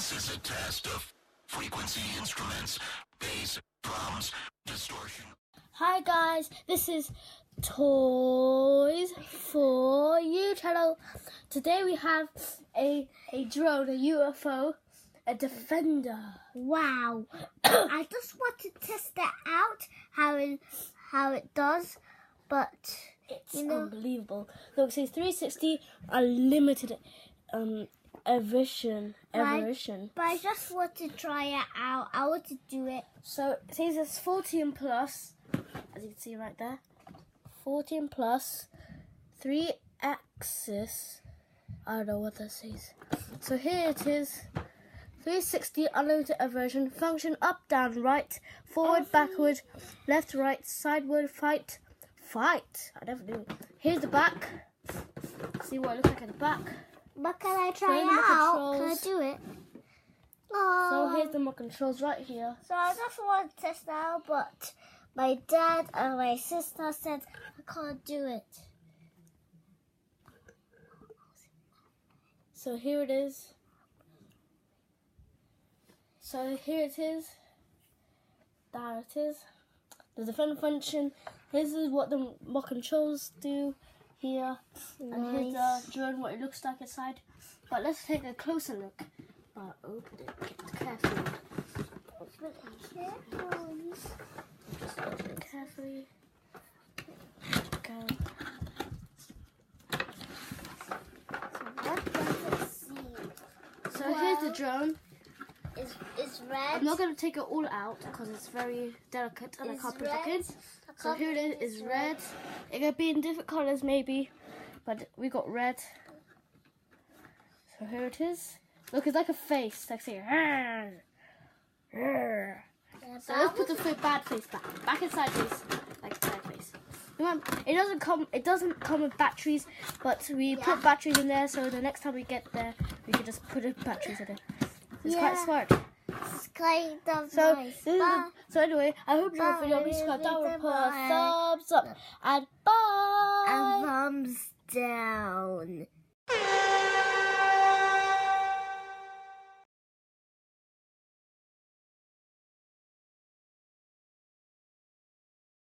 This is a test of frequency instruments, bass, drums, distortion. Hi guys, this is Toys for You channel. Today we have a drone, a UFO, a Defender. Wow. I just want to test that out, how it does, but It's unbelievable. Look, it says 360 unlimited aversion. But I just want to try it out. I want to do it. So it says it's 14 plus, as you can see right there. 14 plus, 3 axis. I don't know what that says. So here it is. 360 unlimited aversion. Function up, down, right, forward, backward, left, right, sideward, fight. I never knew. Here's the back. See what it looks like at the back. But can I try it out? Can I do it? Oh. So here's the more controls right here. So I just want to test out, but my dad and my sister said I can't do it. So here it is. So here it is. There it is. The Defender function. This is what the more controls do here. And here's the drone, what it looks like inside. But let's take a closer look. Open it carefully. Just open it carefully. Okay. What does it see? So here's the drone. It's red. I'm not going to take it all out because it's very delicate and I can't put it back in. So here it is, it's red. It could be in different colours maybe, but we got red. So here it is. Look, it's like a face. Like saying, so let's put the bad face back inside face, like bad face. It doesn't come with batteries, but we put batteries in there, so the next time we get there, we can just put batteries in it. It's quite smart. It's kind of So, nice. So anyway, I hope you enjoyed the video. Please subscribe down, put a thumbs up, and bye. And thumbs down.